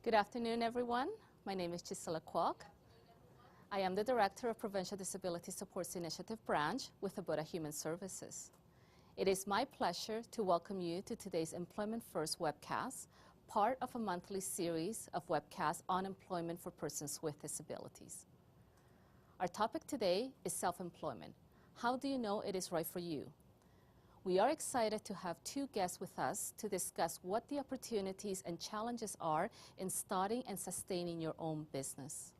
Good afternoon, everyone. My name is Gisela Kwok. I am the Director of Provincial Disability Supports Initiative Branch with Alberta Human Services. It is my pleasure to welcome you to today's Employment First webcast, part of a monthly series of webcasts on employment for persons with disabilities. Our topic today is self-employment. How do you know it is right for you? We are excited to have two guests with us to discuss what the opportunities and challenges are in starting and sustaining your own business.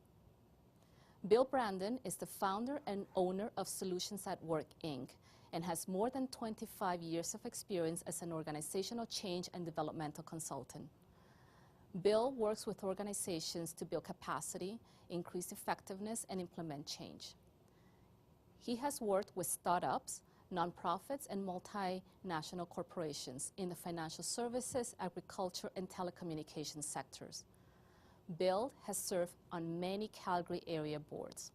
Bill Brandon is the founder and owner of Solutions at Work, Inc., and has more than 25 years of experience as an organizational change and developmental consultant. Bill works with organizations to build capacity, increase effectiveness, and implement change. He has worked with startups, nonprofits, and multinational corporations in the financial services, agriculture, and telecommunications sectors. Bill has served on many Calgary area boards.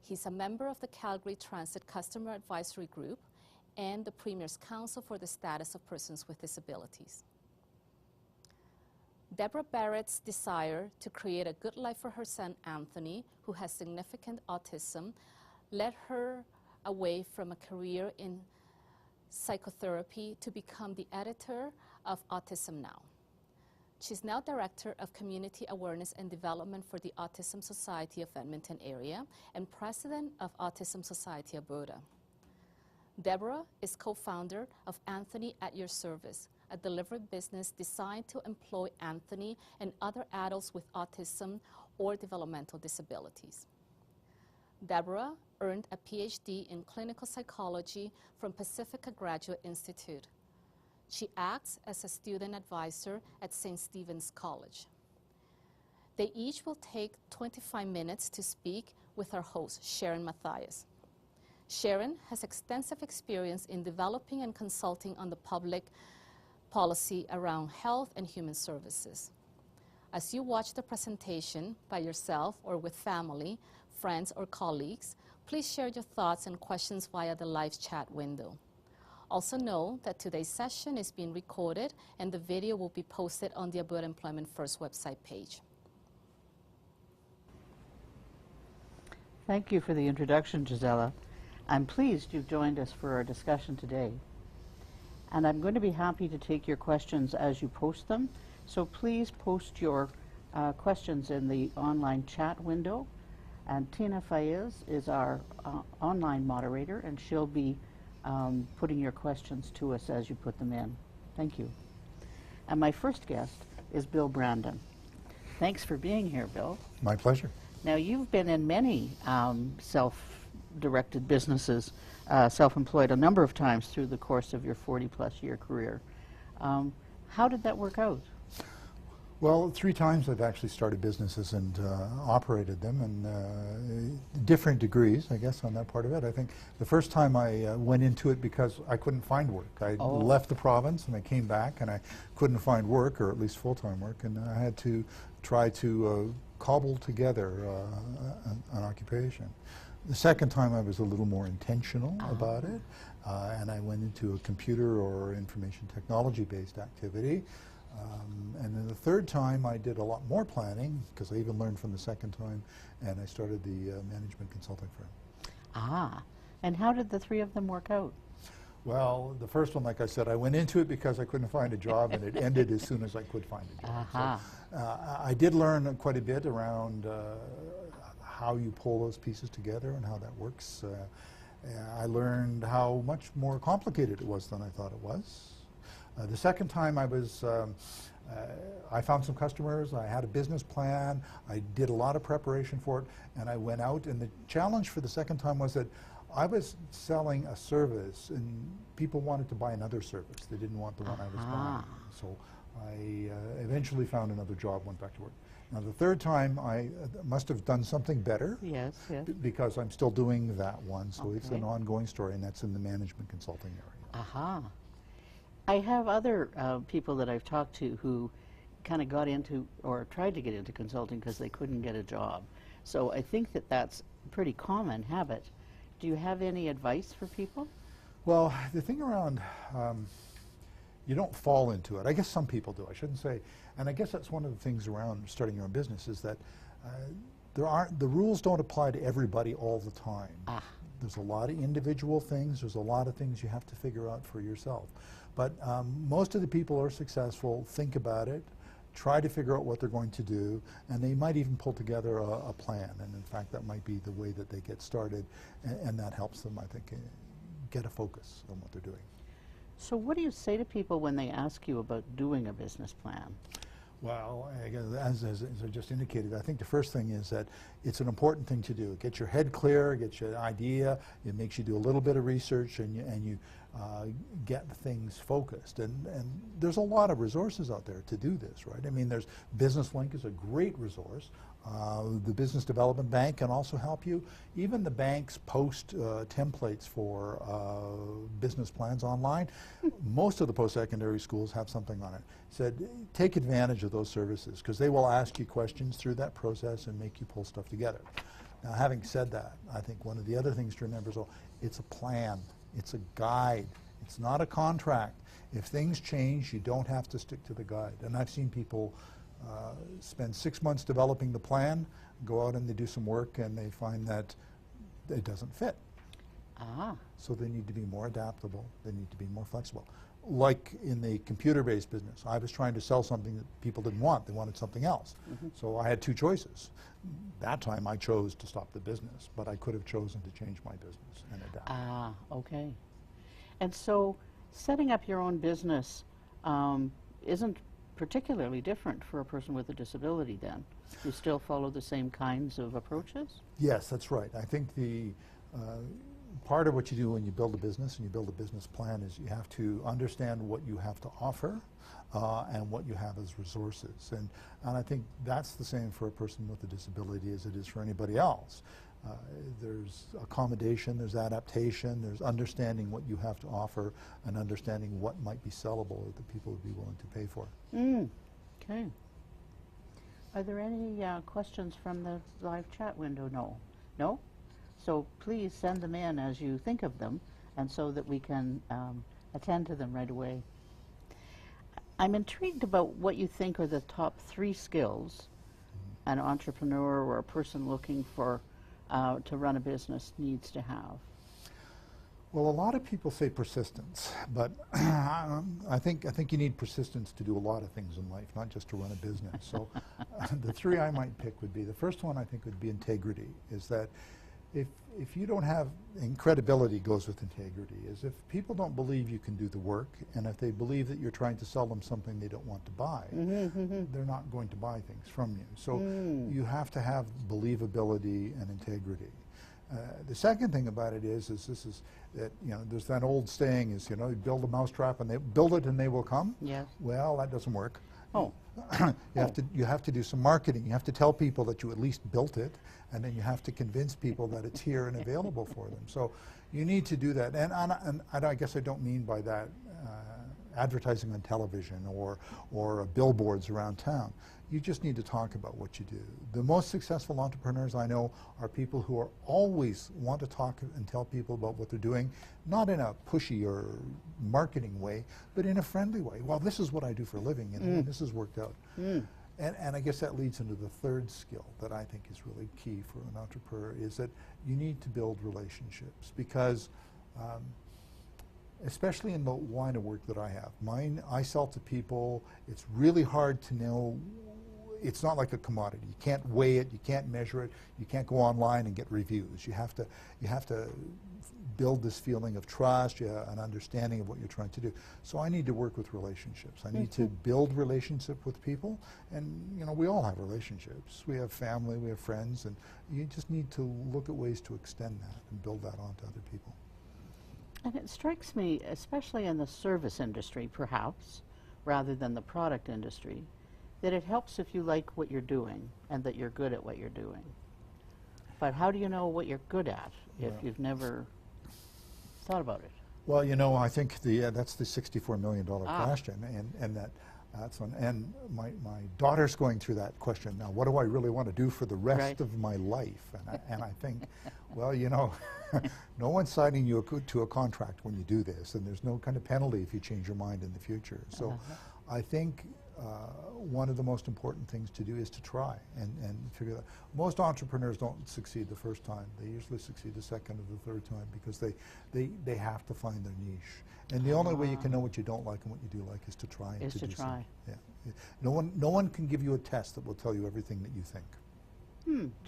He's a member of the Calgary Transit Customer Advisory Group and the Premier's Council for the Status of Persons with Disabilities. Deborah Barrett's desire to create a good life for her son, Anthony, who has significant autism, led her away from a career in psychotherapy to become the editor of Autism Now. She's now Director of Community Awareness and Development for the Autism Society of Edmonton area and President of Autism Society Alberta. Deborah is co-founder of Anthony at Your Service, a delivery business designed to employ Anthony and other adults with autism or developmental disabilities. Deborah earned a PhD in clinical psychology from Pacifica Graduate Institute. She acts as a student advisor at St. Stephen's College. They each will take 25 minutes to speak with our host, Sharon Matthias. Sharon has extensive experience in developing and consulting on the public policy around health and human services. As you watch the presentation by yourself or with family, friends, or colleagues, please share your thoughts and questions via the live chat window. Also know that today's session is being recorded and the video will be posted on the Alberta Employment First website page. Thank you for the introduction, Gisela. I'm pleased you've joined us for our discussion today. And I'm going to be happy to take your questions as you post them. So please post your questions in the online chat window. And Tina Faiz is our online moderator, and she'll be putting your questions to us as you put them in. Thank you. And my first guest is Bill Brandon. Thanks for being here, Bill. My pleasure. Now, you've been in many self-directed businesses, self-employed a number of times through the course of your 40-plus year career. How did that work out? Well, 3 times I've actually started businesses and operated them in different degrees, I guess, on that part of it. I think the first time I went into it because I couldn't find work. I left the province and I came back and I couldn't find work, or at least full-time work, and I had to try to cobble together an occupation. The second time I was a little more intentional about it, and I went into a computer or information technology-based activity. And then the third time I did a lot more planning, because I even learned from the second time, and I started the management consulting firm. And how did the 3 of them work out? Well, the first one, like I said, I went into it because I couldn't find a job, and it ended as soon as I could find a job. So, I did learn quite a bit around how you pull those pieces together and how that works. I learned how much more complicated it was than I thought it was. The second time I found some customers, I had a business plan, I did a lot of preparation for it, and I went out, and the challenge for the second time was that I was selling a service and people wanted to buy another service. They didn't want the one I was buying. So I eventually found another job, went back to work. Now the third time I must have done something better. Yes. Because I'm still doing that one, so it's an ongoing story, and that's in the management consulting area. I have other people that I've talked to who kind of got into or tried to get into consulting because they couldn't get a job. So I think that that's a pretty common habit. Do you have any advice for people? Well, the thing around, you don't fall into it. I guess some people do. I shouldn't say. And I guess that's one of the things around starting your own business is that the rules don't apply to everybody all the time. There's a lot of individual things. There's a lot of things you have to figure out for yourself. But most of the people who are successful think about it, try to figure out what they're going to do, and they might even pull together a plan. And in fact, that might be the way that they get started, and that helps them, I think, get a focus on what they're doing. So what do you say to people when they ask you about doing a business plan? Well, as I just indicated, I think the first thing is that it's an important thing to do. Get your head clear, get your idea, it makes you do a little bit of research, and you get things focused. And there's a lot of resources out there to do this, right? I mean, there's BusinessLink is a great resource. The Business Development Bank can also help you. Even the banks post templates for business plans online. Most of the post-secondary schools have something on it. Said, take advantage of those services because they will ask you questions through that process and make you pull stuff together. Now, having said that, I think one of the other things to remember is it's a plan. It's a guide. It's not a contract. If things change, you don't have to stick to the guide. And I've seen people spend 6 months developing the plan, go out and they do some work and they find that it doesn't fit. So they need to be more adaptable. They need to be more flexible. Like in the computer-based business, I was trying to sell something that people didn't want. They wanted something else. So I had two choices. That time I chose to stop the business, but I could have chosen to change my business and adapt. Okay. And so setting up your own business isn't particularly different for a person with a disability then? You still follow the same kinds of approaches? Yes, that's right. I think the part of what you do when you build a business and you build a business plan is you have to understand what you have to offer and what you have as resources. And I think that's the same for a person with a disability as it is for anybody else. There's accommodation, there's adaptation, there's understanding what you have to offer and understanding what might be sellable that people would be willing to pay for. Okay. Are there any questions from the live chat window? No? No? So please send them in as you think of them and so that we can attend to them right away. I'm intrigued about what you think are the top 3 skills an entrepreneur or a person looking for to run a business needs to have. Well, a lot of people say persistence, but I think you need persistence to do a lot of things in life, not just to run a business. So the 3 I might pick would be, the first one I think would be integrity, is that if you don't have, and credibility goes with integrity, is if people don't believe you can do the work, and if they believe that you're trying to sell them something they don't want to buy, they're not going to buy things from you. So you have to have believability and integrity. The second thing about it is that, you know, there's that old saying is, you know, you build a mousetrap and they build it and they will come. Yes. Well, that doesn't work. Oh. You have to do some marketing. You have to tell people that you at least built it, and then you have to convince people that it's here and available for them. So you need to do that. And I guess I don't mean by that advertising on television or billboards around town. You just need to talk about what you do. The most successful entrepreneurs I know are people who are always want to talk and tell people about what they're doing, not in a pushy or marketing way, but in a friendly way. Well, this is what I do for a living, and this has worked out. And I guess that leads into the third skill that I think is really key for an entrepreneur, is that you need to build relationships, because especially in the line of work that I have. I sell to people. It's really hard to know. It's not like a commodity. You can't weigh it. You can't measure it. You can't go online and get reviews. You have to build this feeling of trust, an understanding of what you're trying to do. So I need to work with relationships. I need to build relationship with people, and you know, we all have relationships. We have family, we have friends, and you just need to look at ways to extend that and build that onto other people. And it strikes me, especially in the service industry perhaps, rather than the product industry, that it helps if you like what you're doing and that you're good at what you're doing. But how do you know what you're good at if you've never thought about it? Well, you know, I think that's the $64 million question, and that That's one. And my daughter's going through that question now. What do I really want to do for the rest Right. of my life? And I think, well, you know, no one's signing you to a contract when you do this, and there's no kind of penalty if you change your mind in the future. So I think one of the most important things to do is to try and figure that. Most entrepreneurs don't succeed the first time. They usually succeed the second or the third time because they have to find their niche. And the only way you can know what you don't like and what you do like is to try and to do something. Yeah. No one can give you a test that will tell you everything that you think.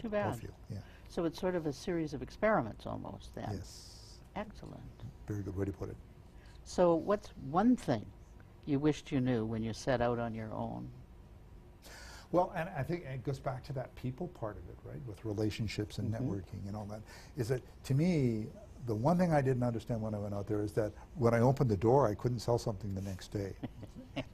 Too bad. Or feel. Yeah. So it's sort of a series of experiments almost then. Yes. Excellent. Very good way to put it. So what's one thing you wished you knew when you set out on your own? Well, and I think it goes back to that people part of it, right, with relationships and networking and all that, is that to me, the one thing I didn't understand when I went out there is that when I opened the door, I couldn't sell something the next day.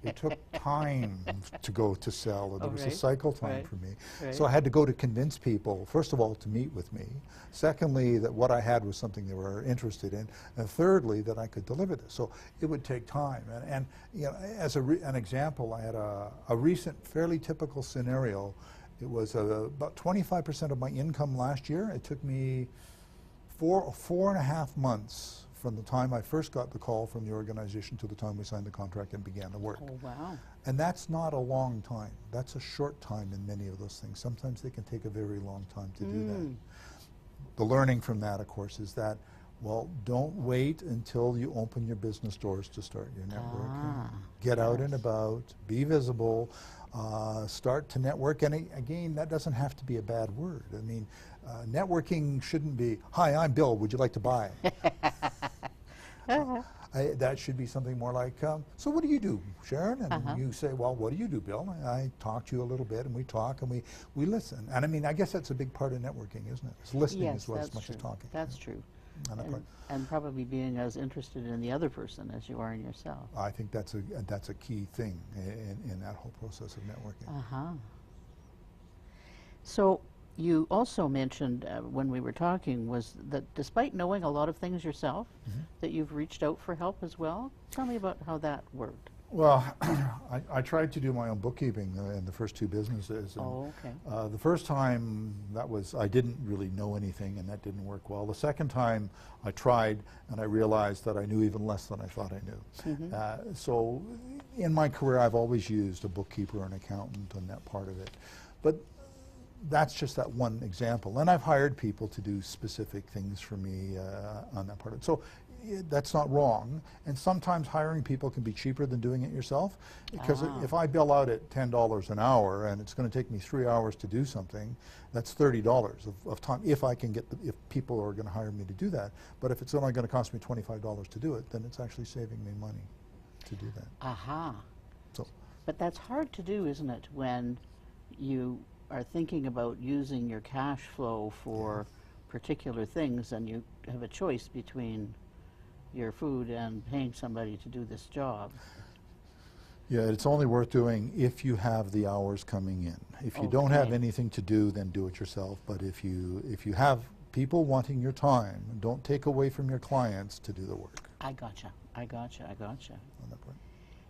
It took time to go to sell, and there was a cycle time for me. So I had to go to convince people, first of all, to meet with me. Secondly, that what I had was something they were interested in. And thirdly, that I could deliver this. So it would take time. And you know, as an example, I had a recent, fairly typical scenario. It was about 25% of my income last year. It took me 4.5 months from the time I first got the call from the organization to the time we signed the contract and began to work. Oh, wow. And that's not a long time. That's a short time in many of those things. Sometimes they can take a very long time to do that. The learning from that, of course, is that, well, don't wait until you open your business doors to start your networking. Get out and about, be visible, start to network. And again, that doesn't have to be a bad word. I mean, networking shouldn't be, hi, I'm Bill, would you like to buy? That should be something more like, so what do you do, Sharon? And you say, well, what do you do, Bill? And I talk to you a little bit, and we talk, and we listen. And I mean, I guess that's a big part of networking, isn't it? It's listening as well as much as talking. That's true. And probably being as interested in the other person as you are in yourself. I think that's a key thing in that whole process of networking. So you also mentioned when we were talking was that despite knowing a lot of things yourself, that you've reached out for help as well. Tell me about how that worked. Well, I tried to do my own bookkeeping in the first two businesses. And the first time, I didn't really know anything, and that didn't work well. The second time, I tried, and I realized that I knew even less than I thought I knew. So in my career, I've always used a bookkeeper or an accountant on that part of it. But that's just that one example. And I've hired people to do specific things for me on that part of it. So that's not wrong. And sometimes hiring people can be cheaper than doing it yourself. Because if I bill out at $10 an hour and it's going to take me 3 hours to do something, that's $30 of time if I can get if people are going to hire me to do that. But if it's only going to cost me $25 to do it, then it's actually saving me money to do that. So, but that's hard to do, isn't it, when you are thinking about using your cash flow for particular things and you have a choice between your food and paying somebody to do this job. Yeah, it's only worth doing if you have the hours coming in. If you don't have anything to do, then do it yourself. But if you have people wanting your time, don't take away from your clients to do the work. I gotcha. On that point.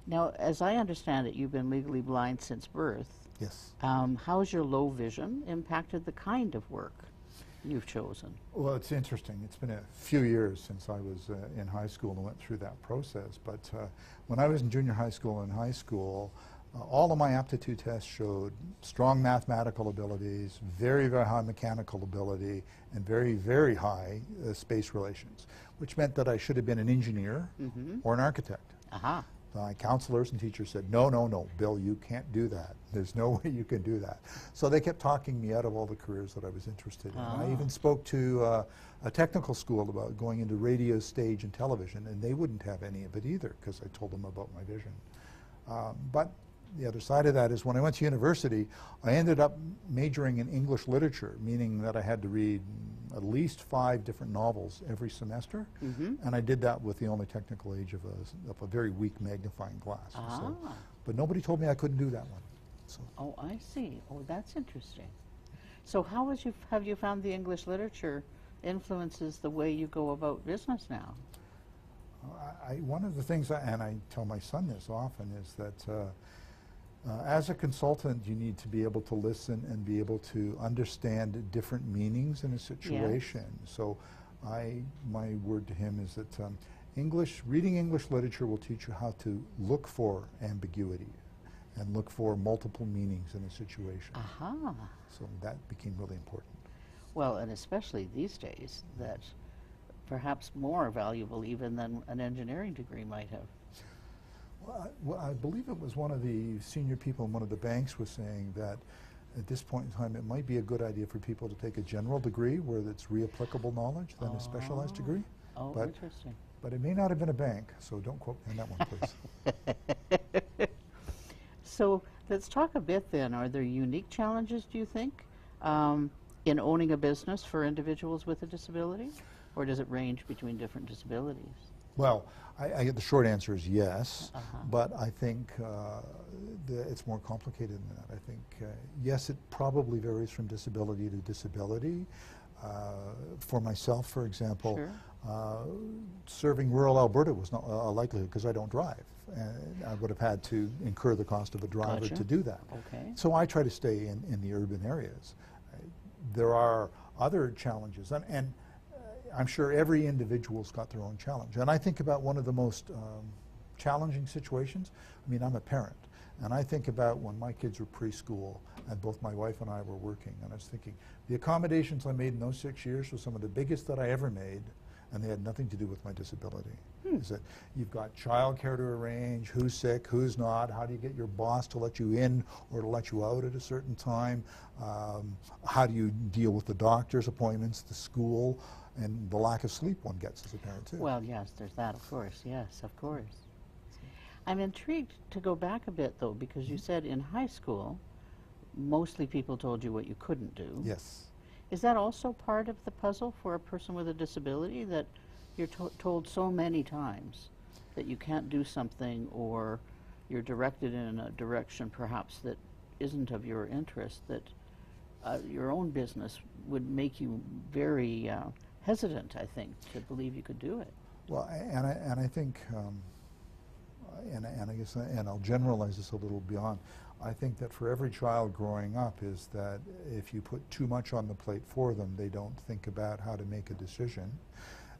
Now, as I understand it, you've been legally blind since birth. Yes. How's your low vision impacted the kind of work you've chosen? Well, it's interesting. It's been a few years since I was in high school and went through that process. But when I was in junior high school and high school, all of my aptitude tests showed strong mathematical abilities, very, very high mechanical ability, and very, very high space relations, which meant that I should have been an engineer or an architect. My counselors and teachers said, no, no, no, Bill, you can't do that. There's no way you can do that. So they kept talking me out of all the careers that I was interested in. I even spoke to a technical school about going into radio, stage, and television, and they wouldn't have any of it either because I told them about my vision. But the other side of that is when I went to university, I ended up majoring in English literature, meaning that I had to read at least 5 different novels every semester, and I did that with the only technical age of a very weak magnifying glass. So, but nobody told me I couldn't do that one. So. Oh, I see. Oh, that's interesting. So how have you found the English literature influences the way you go about business now? One of the things, and I tell my son this often, is that As a consultant, you need to be able to listen and be able to understand different meanings in a situation. So my word to him is that reading English literature will teach you how to look for ambiguity and look for multiple meanings in a situation. Aha. So that became really important. Well, and especially these days, that's perhaps more valuable even than an engineering degree might have. Well, I believe it was one of the senior people in one of the banks was saying that at this point in time it might be a good idea for people to take a general degree where it's reapplicable knowledge than a specialized degree. Oh, but, interesting. But it may not have been a bank, so don't quote me on that one, please. So let's talk a bit then. Are there unique challenges, do you think, in owning a business for individuals with a disability? Or does it range between different disabilities? Well, the short answer is yes, but I think it's more complicated than that. I think, yes, it probably varies from disability to disability. For myself, for example, Sure. Serving rural Alberta was not a likelihood because I don't drive. And I would have had to incur the cost of a driver Gotcha. to do that. Okay. So I try to stay in the urban areas. There are other challenges, and I'm sure every individual's got their own challenge. And I think about one of the most challenging situations. I mean, I'm a parent, and I think about when my kids were preschool and both my wife and I were working, and I was thinking, the accommodations I made in those 6 years were some of the biggest that I ever made, and they had nothing to do with my disability. Is that you've got childcare to arrange, who's sick, who's not, how do you get your boss to let you in or to let you out at a certain time, how do you deal with the doctor's appointments, the school, and the lack of sleep one gets as a parent too. Well, yes, there's that, of course. Yes, of course. I'm intrigued to go back a bit, though, because you said in high school, mostly people told you what you couldn't do. Yes. Is that also part of the puzzle for a person with a disability, that you're told so many times that you can't do something, or you're directed in a direction perhaps that isn't of your interest, that your own business would make you very hesitant, I think, to believe you could do it? Well, and I think, and I guess, and I'll generalize this a little beyond. I think that for every child growing up is that if you put too much on the plate for them, they don't think about how to make a decision.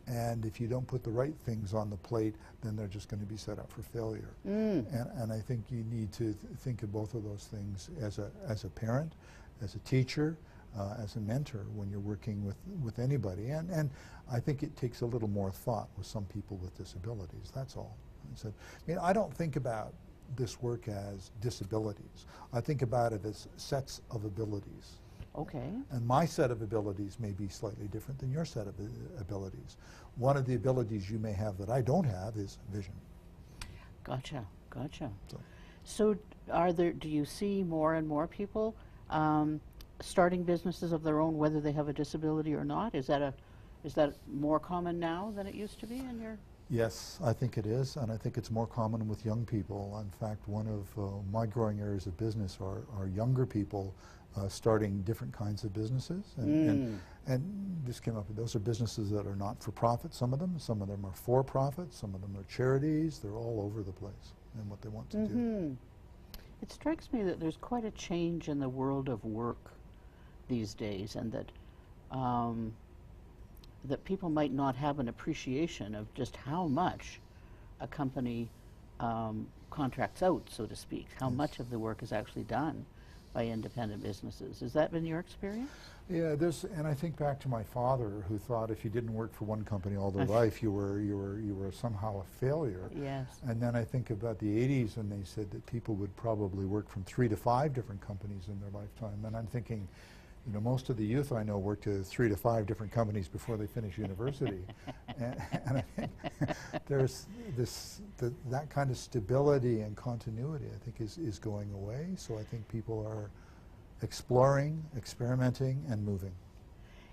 And if you don't put the right things on the plate, then they're just going to be set up for failure. And I think you need to think of both of those things as a parent, as a teacher, as a mentor when you're working with anybody. And I think it takes a little more thought with some people with disabilities, that's all. So, I mean, I don't think about this work as disabilities. I think about it as sets of abilities. Okay. And my set of abilities may be slightly different than your set of abilities. One of the abilities you may have that I don't have is vision. Gotcha, gotcha. So do you see more and more people starting businesses of their own, whether they have a disability or not? Is that more common now than it used to be in your? yes, I think it is, and I think it's more common with young people. In fact, one of my growing areas of business are younger people starting different kinds of businesses. And this came up, those are businesses that are not for profit, some of them are for profit, some of them are charities, they're all over the place in what they want to do. It strikes me that there's quite a change in the world of work these days, and that that people might not have an appreciation of just how much a company contracts out, so to speak, how much of the work is actually done by independent businesses. Has that been your experience? Yeah, and I think back to my father, who thought if you didn't work for one company all their life, you were somehow a failure. Yes. And then I think about the 80s, and they said that people would probably work from 3 to 5 different companies in their lifetime. And I'm thinking, you know, most of the youth I know work to 3 to 5 different companies before they finish university. and I think there's that kind of stability and continuity, I think, is going away. So I think people are exploring, experimenting, and moving.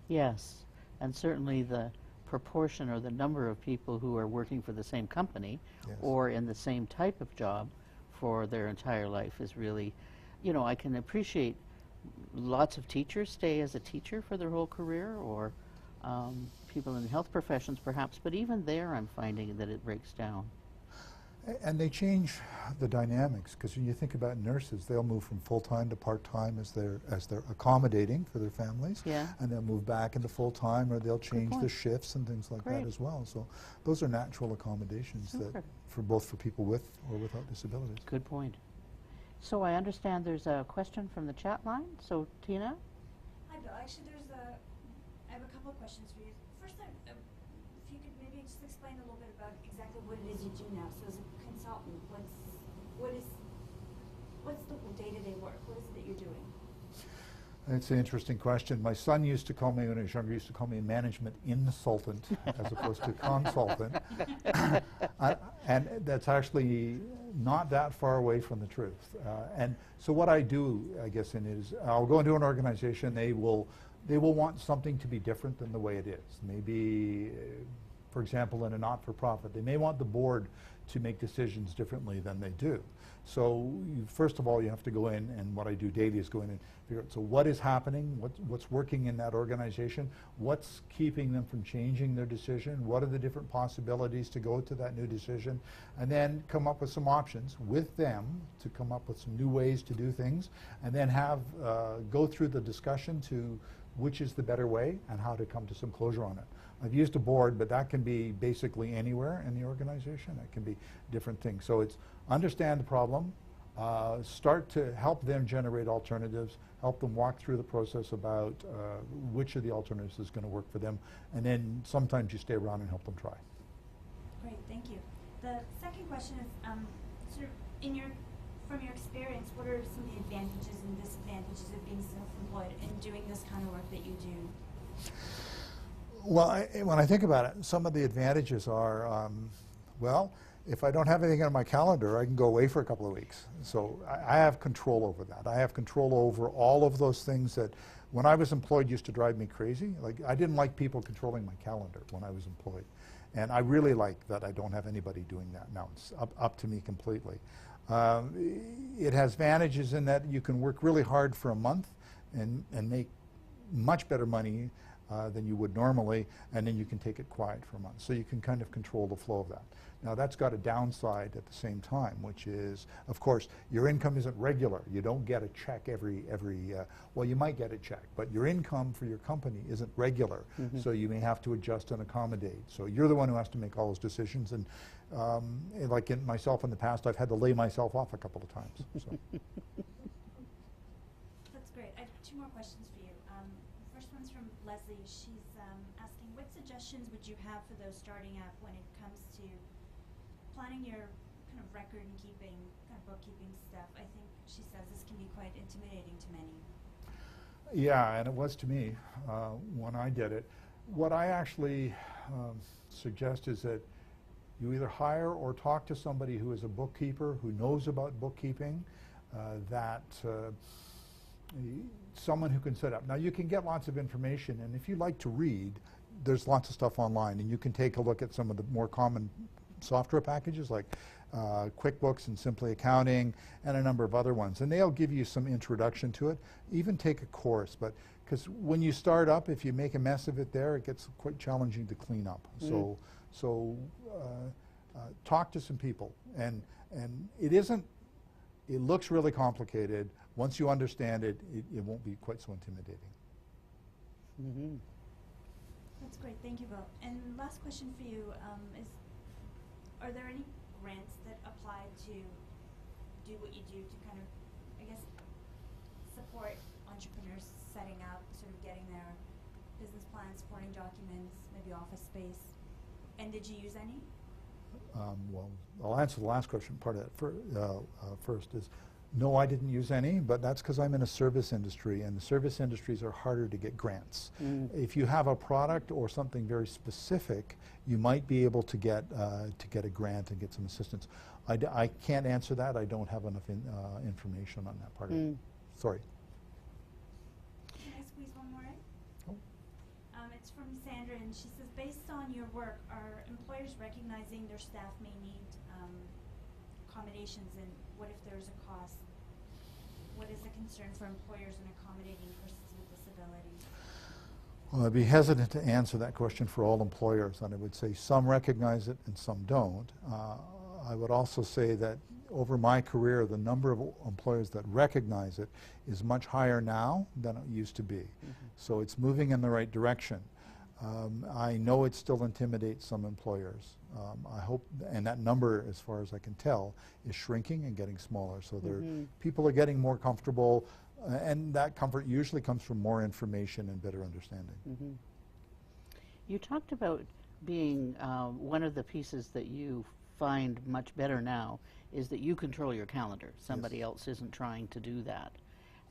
Yes, and certainly the proportion or the number of people who are working for the same company or in the same type of job for their entire life is really, you know, I can appreciate lots of teachers stay as a teacher for their whole career, or people in health professions perhaps, but even there I'm finding that it breaks down. And they change the dynamics, because when you think about nurses, they'll move from full-time to part-time as they're accommodating for their families. Yeah. And they'll move back into full-time, or they'll change the point. shifts and things like Great. that as well. So those are natural accommodations Super. that for both for people with or without disabilities. Good point. So I understand there's a question from the chat line. So Tina? Hi, Bill. Actually, I have a couple of questions for you. First, if you could maybe just explain a little bit about exactly what it is you do now. So as a consultant, what's the day-to-day work? What is it that you're doing? It's an interesting question. My son used to call me, when he was younger, he used to call me a management insultant as opposed to consultant. And that's actually not that far away from the truth. And so what I do, I guess, is I'll go into an organization, they will want something to be different than the way it is. Maybe, for example, in a not-for-profit, they may want the board to make decisions differently than they do. So first of all, you have to go in, and what I do daily is go in and figure out, so what is happening, what's working in that organization, what's keeping them from changing their decision, what are the different possibilities to go to that new decision, and then come up with some options with them to come up with some new ways to do things, and then have go through the discussion to which is the better way and how to come to some closure on it. I've used a board, but that can be basically anywhere in the organization. It can be different things. So it's understand the problem, start to help them generate alternatives, help them walk through the process about which of the alternatives is going to work for them, and then sometimes you stay around and help them try. Great, thank you. The second question is, sort of from your experience, what are some of the advantages and disadvantages of being self-employed and doing this kind of work that you do? Well, when I think about it, some of the advantages are, well, if I don't have anything on my calendar, I can go away for a couple of weeks. So I have control over that. I have control over all of those things that, when I was employed, used to drive me crazy. Like, I didn't like people controlling my calendar when I was employed. And I really like that I don't have anybody doing that now. It's up to me completely. It has advantages in that you can work really hard for a month and make much better money than you would normally, and then you can take it quiet for a month. So you can kind of control the flow of that. Now that's got a downside at the same time, which is, of course, your income isn't regular. You don't get a check every well, you might get a check, but your income for your company isn't regular. Mm-hmm. So you may have to adjust and accommodate. So you're the one who has to make all those decisions. And like in myself in the past, I've had to lay myself off a couple of times. So. That's great. I have two more questions for you. The first one's from Leslie. She's asking, what suggestions would you have for those starting out when it comes to planning your kind of record and keeping, kind of bookkeeping stuff? I think she says this can be quite intimidating to many. Yeah, and it was to me when I did it. What I actually suggest is that you either hire or talk to somebody who is a bookkeeper, who knows about bookkeeping, someone who can set up. Now, you can get lots of information, and if you like to read, there's lots of stuff online, and you can take a look at some of the more common software packages like QuickBooks and Simply Accounting and a number of other ones, and they'll give you some introduction to it. Even take a course, but because when you start up, if you make a mess of it there, it gets quite challenging to clean up. Mm. So talk to some people, and it isn't. It looks really complicated. Once you understand it, it won't be quite so intimidating. Mm-hmm. That's great. Thank you, Bill. And last question for you is, are there any grants that apply to do what you do to kind of, I guess, support entrepreneurs setting up, sort of getting their business plans, supporting documents, maybe office space? And did you use any? Well, I'll answer the last question part of that first is, no, I didn't use any, but that's because I'm in a service industry, and the service industries are harder to get grants. Mm. If you have a product or something very specific, you might be able to get a grant and get some assistance. I can't answer that. I don't have enough information on that part of it. Sorry. Can I squeeze one more in? Oh. It's from Sandra, and she says, based on your work, are employers recognizing their staff may need accommodations, and what if there's a cost? What is the concern for employers in accommodating persons with disabilities? Well, I'd be hesitant to answer that question for all employers, and I would say some recognize it and some don't. I would also say that over my career, the number of employers that recognize it is much higher now than it used to be. So it's moving in the right direction. I know it still intimidates some employers. I hope, and that number, as far as I can tell, is shrinking and getting smaller. So people are getting more comfortable, and that comfort usually comes from more information and better understanding. You talked about being one of the pieces that you find much better now is that you control your calendar. Somebody else isn't trying to do that.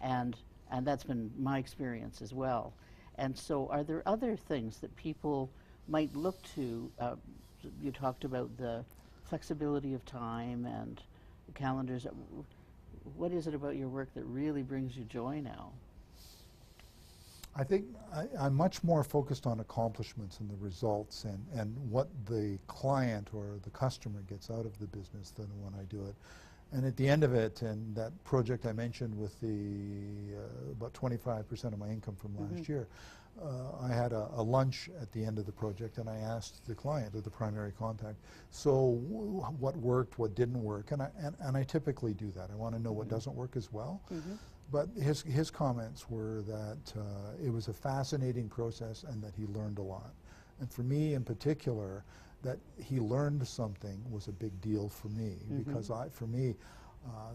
And that's been my experience as well. And so are there other things that people might look to? You talked about the flexibility of time and the calendars. What is it about your work that really brings you joy now? I think I'm much more focused on accomplishments and the results and what the client or the customer gets out of the business than when I do it. And at the end of it, and that project I mentioned with the about 25% of my income from last year, I had a lunch at the end of the project, and I asked the client, or the primary contact, so what worked, what didn't work, and I typically do that. I want to know what doesn't work as well. But his comments were that it was a fascinating process and that he learned a lot. And for me in particular, that he learned something was a big deal for me, because for me,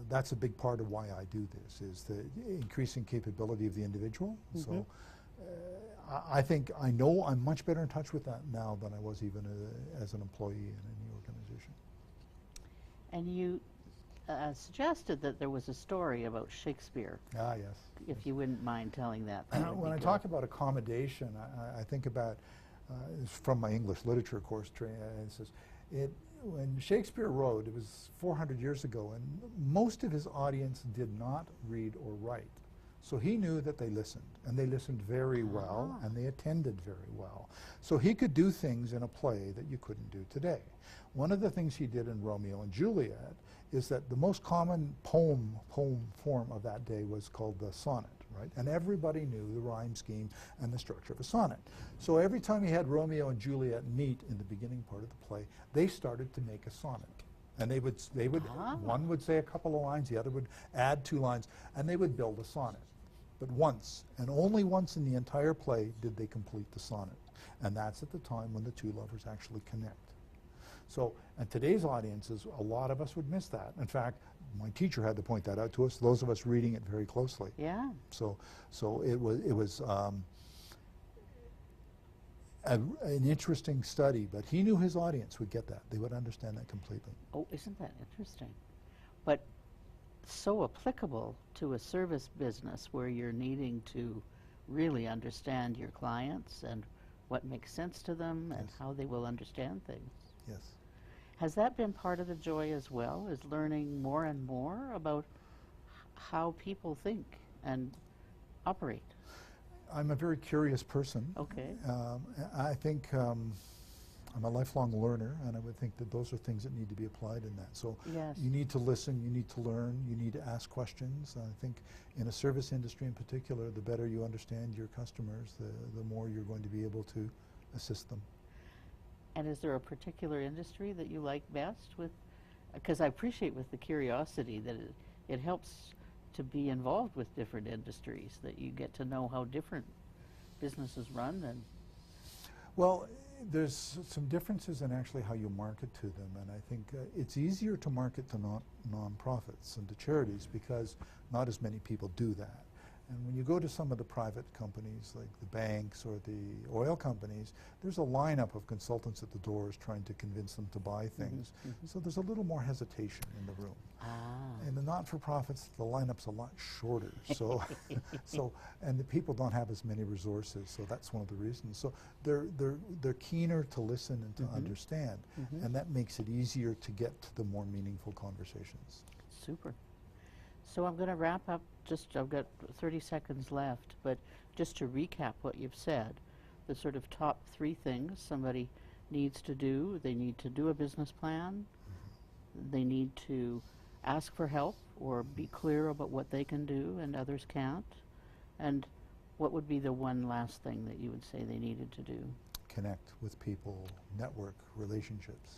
that's a big part of why I do this, is the increasing capability of the individual. So I think I know I'm much better in touch with that now than I was even as an employee in any organization. And you suggested that there was a story about Shakespeare. Ah, yes. If you wouldn't mind telling that. When I talk about accommodation, I think about, it's from my English literature course training, it says, when Shakespeare wrote, it was 400 years ago, and most of his audience did not read or write. So he knew that they listened, and they listened very well, and they attended very well. So he could do things in a play that you couldn't do today. One of the things he did in Romeo and Juliet is that the most common poem form of that day was called the sonnet, right? And everybody knew the rhyme scheme and the structure of a sonnet. So every time he had Romeo and Juliet meet in the beginning part of the play, they started to make a sonnet. And they would one would say a couple of lines, the other would add 2 lines, and they would build a sonnet. But once, and only once in the entire play, did they complete the sonnet. And that's at the time when the 2 lovers actually connect. So, and today's audiences, a lot of us would miss that. In fact, my teacher had to point that out to us, those of us reading it very closely. Yeah. So it was an interesting study, but he knew his audience would get that. They would understand that completely. Oh, isn't that interesting? But so applicable to a service business where you're needing to really understand your clients and what makes sense to them and how they will understand things. Yes. Has that been part of the joy as well, is learning more and more about how people think and operate? I'm a very curious person. Okay. I think I'm a lifelong learner, and I would think that those are things that need to be applied in that. So Yes. you need to listen, you need to learn, you need to ask questions. I think in a service industry in particular, the better you understand your customers, the more you're going to be able to assist them. And is there a particular industry that you like best with? Because I appreciate with the curiosity that it helps to be involved with different industries, that you get to know how different businesses run. And Well, there's some differences in actually how you market to them, and I think it's easier to market to non-profits and to charities because not as many people do that. And when you go to some of the private companies, like the banks or the oil companies, there's a lineup of consultants at the doors trying to convince them to buy things. So there's a little more hesitation in the room. In the not-for-profits, the lineup's a lot shorter. So, and the people don't have as many resources. So that's one of the reasons. So they're keener to listen and to understand, and that makes it easier to get to the more meaningful conversations. super. So I'm going to wrap up, I've got 30 seconds left, but just to recap what you've said, the sort of top 3 things somebody needs to do. They need to do a business plan. They need to ask for help or be clear about what they can do and others can't. And what would be the one last thing that you would say they needed to do? Connect with people, network, relationships.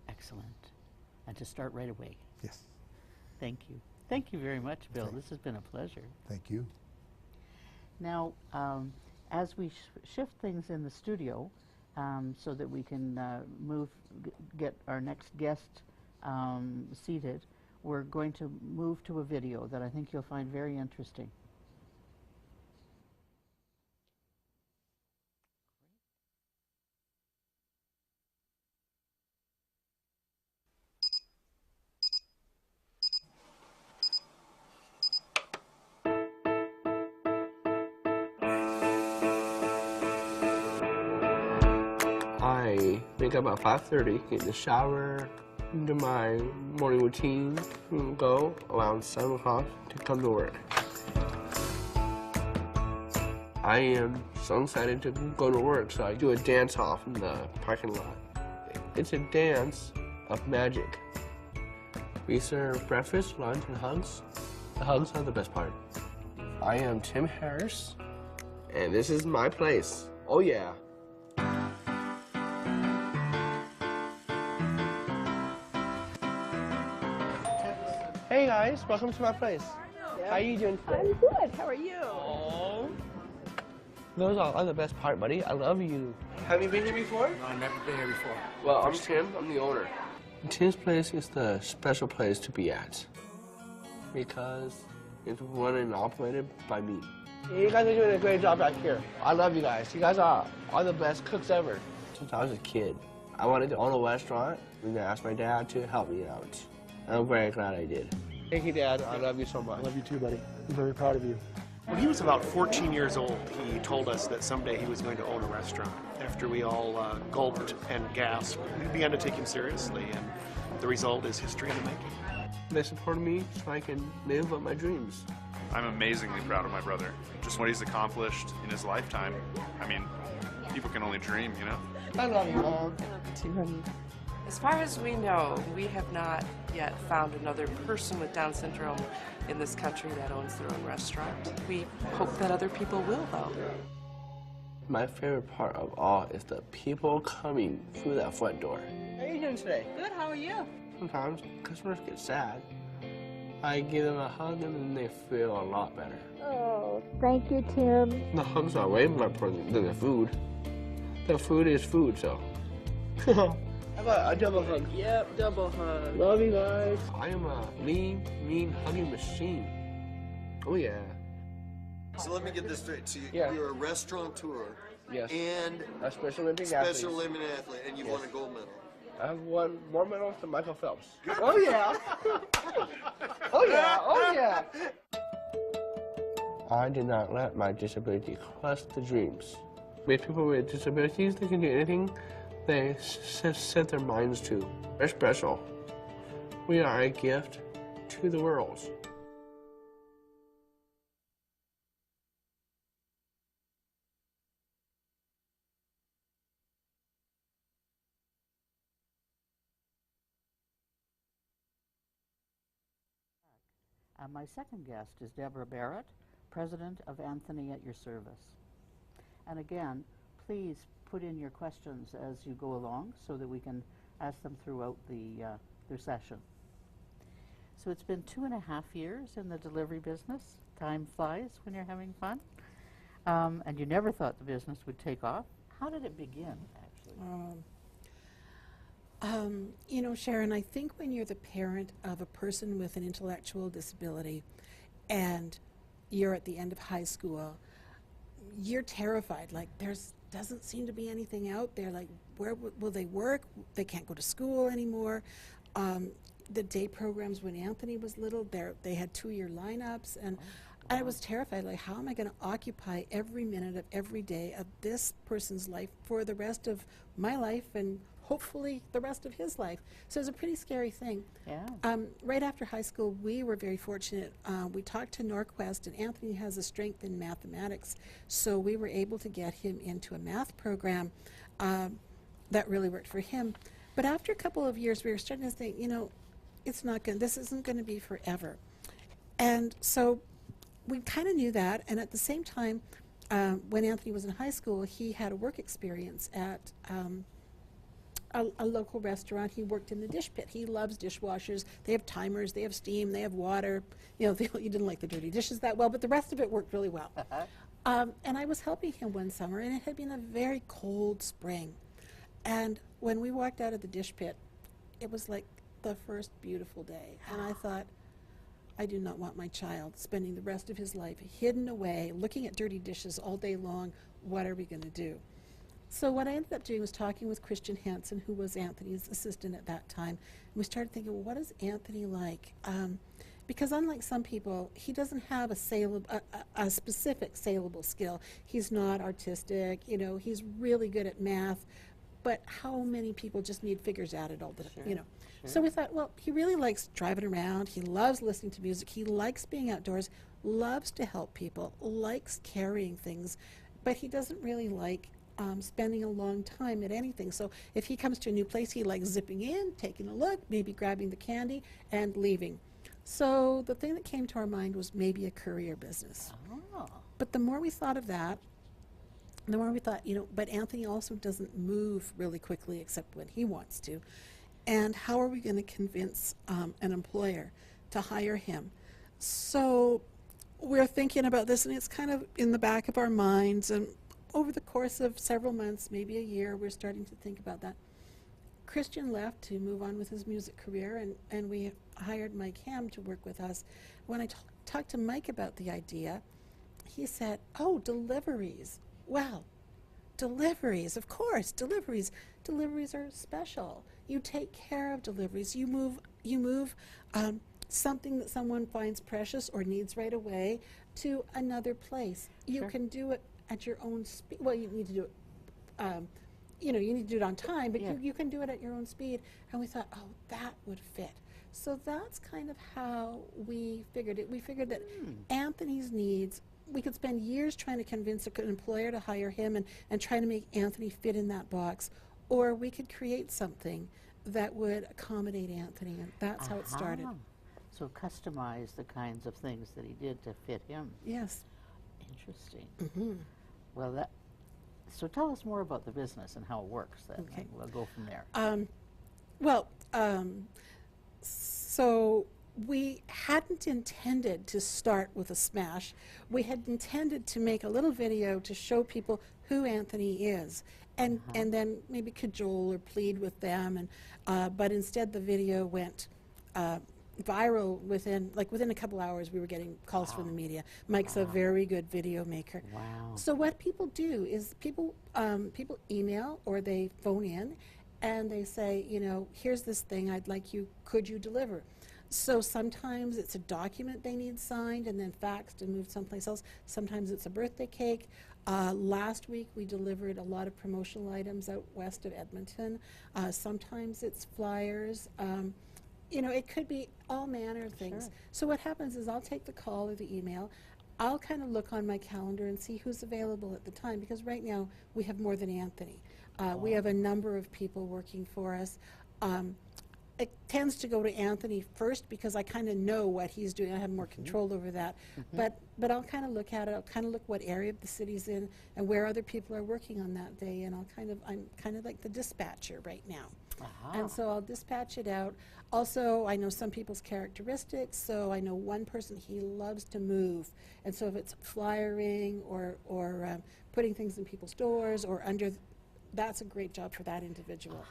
Excellent. and to start right away. Yes. Thank you. Thank you very much, Bill. Thank- This has been a pleasure. Thank you. Now, as we shift things in the studio so that we can get our next guest seated, we're going to move to a video that I think you'll find very interesting. I wake up at 5:30, get in the shower, do my morning routine, and go around 7 o'clock to come to work. I am so excited to go to work, so I do a dance off in the parking lot. It's a dance of magic. We serve breakfast, lunch, and hugs. The hugs are the best part. I am Tim Harris, and this is my place. Oh yeah. Hey guys, welcome to my place. How are you doing today? I'm good. How are you? Oh. Those are the best part, buddy. I love you. Have you been here before? No, I've never been here before. Well, I'm Tim. I'm the owner. Tim's place is the special place to be at because it's run and operated by me. You guys are doing a great job back here. I love you guys. You guys are the best cooks ever. Since I was a kid, I wanted to own a restaurant, and I asked my dad to help me out. I'm very glad I did. Thank you, Dad. I love you so much. I love you too, buddy. I'm very proud of you. When he was about 14 years old, he told us that someday he was going to own a restaurant. After we all gulped and gasped, we began to take him seriously, and the result is history in the making. They supported me so I can live up my dreams. I'm amazingly proud of my brother. Just what he's accomplished in his lifetime. I mean, people can only dream, you know? I love you, Mom. I love you too, honey. As far as we know, we have not yet found another person with Down syndrome in this country that owns their own restaurant. We hope that other people will, though. My favorite part of all is the people coming through that front door. How are you doing today? Good. How are you? Sometimes customers get sad. I give them a hug and then they feel a lot better. Oh, thank you, Tim. The hugs are way more important than the food. The food is food, so. How about a double hug? Yep, double hug. Love you guys. I am a mean hugging machine. Oh yeah. So let me get this straight. So Yeah. you're a restaurateur Yes. and A Special Olympic Special athlete. Olympic athlete, and you Yes. won a gold medal. I have won more medals than Michael Phelps. Oh yeah. Oh yeah. Oh yeah. I did not let my disability crush the dreams. With people with disabilities, they can do anything they set their minds to. We're special. We are a gift to the world. My second guest is Deborah Barrett, President of Anthony at Your Service. And again, please put in your questions as you go along so that we can ask them throughout their session. So it's been 2.5 years in the delivery business. Time flies when you're having fun. And you never thought the business would take off. How did it begin, actually? You know, Sharon, I think when you're the parent of a person with an intellectual disability and you're at the end of high school, you're terrified. Like, doesn't seem to be anything out there. Like, where will they work? They can't go to school anymore. The day programs when Anthony was little, they had 2-year lineups, and I was terrified. Like, how am I going to occupy every minute of every day of this person's life for the rest of my life and hopefully the rest of his life? So it was a pretty scary thing. Yeah. Right after high school, we were very fortunate. We talked to Norquest, and Anthony has a strength in mathematics, so we were able to get him into a math program that really worked for him. But after a couple of years, we were starting to think, you know, this isn't going to be forever. And so we kind of knew that, and at the same time, when Anthony was in high school, he had a work experience at a local restaurant. He worked in the dish pit. He loves dishwashers. They have timers, they have steam, they have water. You know, you didn't like the dirty dishes that well, but the rest of it worked really well. And I was helping him one summer, and it had been a very cold spring. And when we walked out of the dish pit, it was like the first beautiful day. And I thought, I do not want my child spending the rest of his life hidden away, looking at dirty dishes all day long. What are we going to do? So what I ended up doing was talking with Christian Hansen, who was Anthony's assistant at that time. And we started thinking, well, what is Anthony like? Because unlike some people, he doesn't have a specific saleable skill. He's not artistic. You know, he's really good at math. But how many people just need figures added all the time, you know? Sure. So we thought, well, he really likes driving around. He loves listening to music. He likes being outdoors, loves to help people, likes carrying things, but he doesn't really like spending a long time at anything. So if he comes to a new place, he likes zipping in, taking a look, maybe grabbing the candy, and leaving. So the thing that came to our mind was maybe a courier business. Oh. But the more we thought of that, the more we thought, you know, but Anthony also doesn't move really quickly except when he wants to. And how are we going to convince an employer to hire him? So we're thinking about this, and it's kind of in the back of our minds. And over the course of several months, maybe a year, we're starting to think about that. Christian left to move on with his music career, and we hired Mike Ham to work with us. When I talked to Mike about the idea, he said, oh, deliveries. Well, deliveries, of course, deliveries. Deliveries are special. You take care of deliveries. You move something that someone finds precious or needs right away to another place. You Sure. can do it at your own speed. Well, you need to do it, you know, you need to do it on time, but Yeah. you can do it at your own speed. And we thought, oh, that would fit. So that's kind of how we figured it. We figured that Anthony's needs, we could spend years trying to convince an employer to hire him and trying to make Anthony fit in that box, or we could create something that would accommodate Anthony, and that's how it started. So customize the kinds of things that he did to fit him. Yes. Interesting. Mm-hmm. Well, so tell us more about the business and how it works then. Okay. And we'll go from there. So we hadn't intended to start with a smash. We had intended to make a little video to show people who Anthony is, and then maybe cajole or plead with them. And but instead, the video went viral within a couple hours. We were getting calls from the media. Mike's a very good video maker. Wow. So what people do is people email or they phone in, and they say, you know, here's this thing I'd like you. Could you deliver? So sometimes it's a document they need signed and then faxed and moved someplace else. Sometimes it's a birthday cake. Last week we delivered a lot of promotional items out west of Edmonton. Sometimes it's flyers. You know, it could be all manner of things. Sure. So what happens is I'll take the call or the email. I'll kind of look on my calendar and see who's available at the time, because right now we have more than Anthony. We have a number of people working for us. It tends to go to Anthony first because I kind of know what he's doing. I have more control over that. But I'll kind of look at it. I'll kind of look what area of the city's in and where other people are working on that day. And I'm kind of like the dispatcher right now. And so I'll dispatch it out. Also, I know some people's characteristics. So I know one person, he loves to move. And so if it's flyering or putting things in people's doors or under, that's a great job for that individual.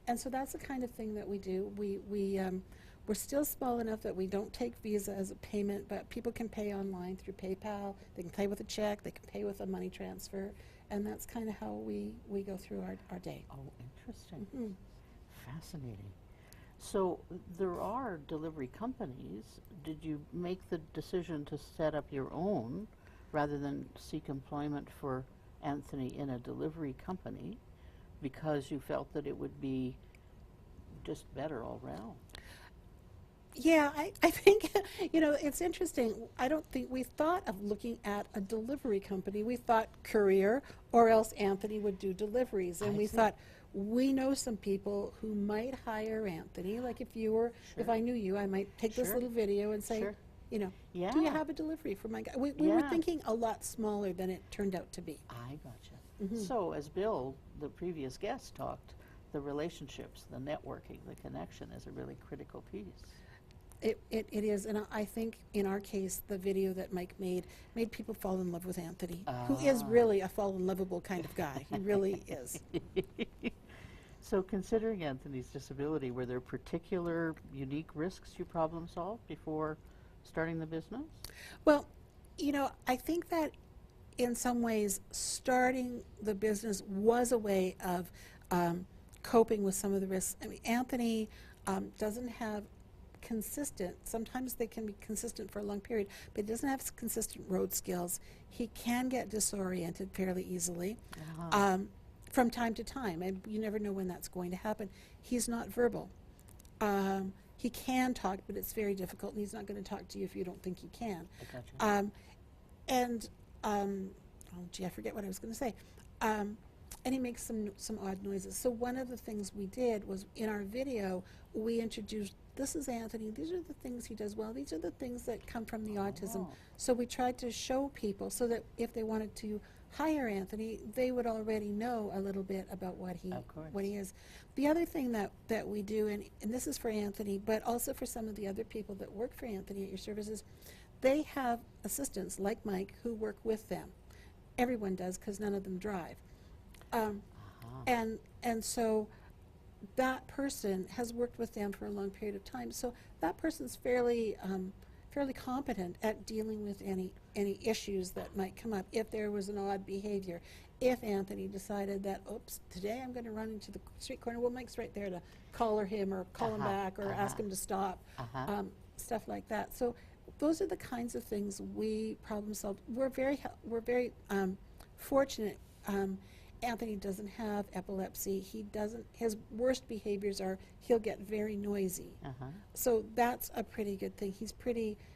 And so that's the kind of thing that we do. We're still small enough that we don't take Visa as a payment, but people can pay online through PayPal. They can pay with a check. They can pay with a money transfer. And that's kind of how we go through our day. Oh, interesting. Fascinating. So there are delivery companies. Did you make the decision to set up your own rather than seek employment for Anthony in a delivery company because you felt that it would be just better all around? Yeah, I think, you know, it's interesting. I don't think we thought of looking at a delivery company. We thought courier, or else Anthony would do deliveries. And we thought, we know some people who might hire Anthony. Like if I knew you, I might take this little video and say, you know, do you have a delivery for my guy? We were thinking a lot smaller than it turned out to be. I gotcha. So, as Bill, the previous guest, talked, the relationships, the networking, the connection is a really critical piece. It is, and I think in our case, the video that Mike made people fall in love with Anthony, who is really a fall-in-lovable kind of guy. He really is. So, considering Anthony's disability, were there particular unique risks you problem solved before starting the business? Well, you know, I think that in some ways, starting the business was a way of coping with some of the risks. I mean, Anthony doesn't have consistent, sometimes they can be consistent for a long period, but he doesn't have consistent road skills. He can get disoriented fairly easily from time to time, and you never know when that's going to happen. He's not verbal. He can talk, but it's very difficult, and he's not going to talk to you if you don't think he can. I gotcha. Oh gee, I forget what I was going to say. And he makes some odd noises. So one of the things we did was in our video, we introduced, this is Anthony, these are the things he does well, these are the things that come from the autism. So we tried to show people so that if they wanted to hire Anthony, they would already know a little bit about what he is. The other thing that we do, and this is for Anthony, but also for some of the other people that work for Anthony at your services, they have assistants like Mike who work with them. Everyone does, because none of them drive. And so that person has worked with them for a long period of time. So that person's fairly competent at dealing with any issues that might come up. If there was an odd behavior, if Anthony decided that, oops, today I'm going to run into the street corner, well, Mike's right there to collar him or call him back or ask him to stop, stuff like that. So those are the kinds of things we problem solved. We're very fortunate. Anthony doesn't have epilepsy. He doesn't. His worst behaviors are he'll get very noisy. So that's a pretty good thing.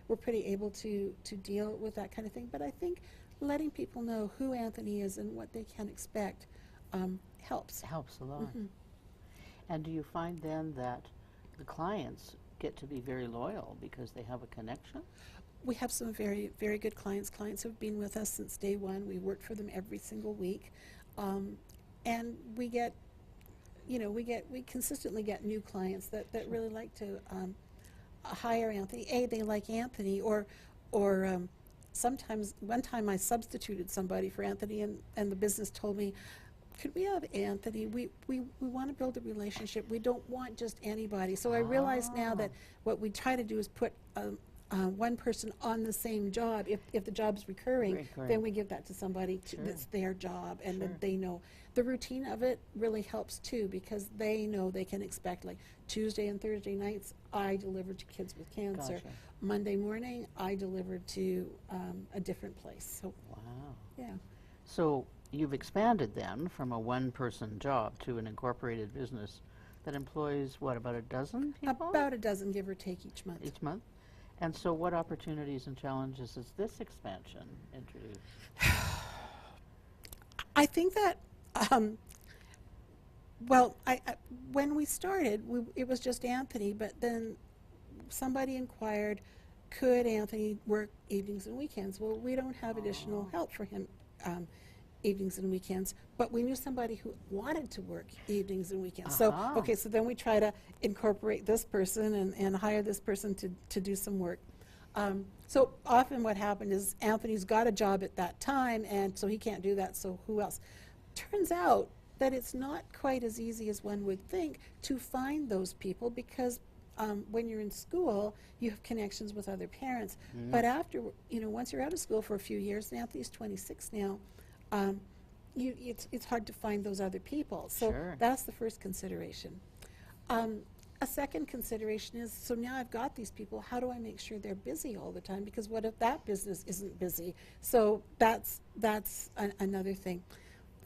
We're pretty able to deal with that kind of thing. But I think letting people know who Anthony is and what they can expect helps. Helps a lot. And do you find then that the clients get to be very loyal because they have a connection? We have some very, very good clients. Clients have been with us since day one. We work for them every single week. And we consistently get new clients that really like to hire Anthony. They like Anthony, or sometimes, one time I substituted somebody for Anthony, and the business told me, could we have Anthony? We want to build a relationship. We don't want just anybody. So I realize now that what we try to do is put one person on the same job. If the job's recurring, then we give that to somebody that's their job, and then they know. The routine of it really helps too, because they know they can expect, like, Tuesday and Thursday nights I deliver to kids with cancer. Gotcha. Monday morning I deliver to a different place. So wow. Yeah. So you've expanded then from a one-person job to an incorporated business that employs, what, about a dozen people? About a dozen, give or take, each month. Each month? And so what opportunities and challenges has this expansion introduced? I think that, well, when we started, it was just Anthony, but then somebody inquired, could Anthony work evenings and weekends? Well, we don't have additional help for him evenings and weekends, but we knew somebody who wanted to work evenings and weekends. So, okay, so then we try to incorporate this person and hire this person to do some work. So often what happened is Anthony's got a job at that time, and so he can't do that, so who else? Turns out that it's not quite as easy as one would think to find those people, because when you're in school, you have connections with other parents. But after, once you're out of school for a few years, and Anthony's 26 now, it's hard to find those other people. So that's the first consideration. A second consideration is, so now I've got these people, how do I make sure they're busy all the time? Because what if that business isn't busy? So that's another thing.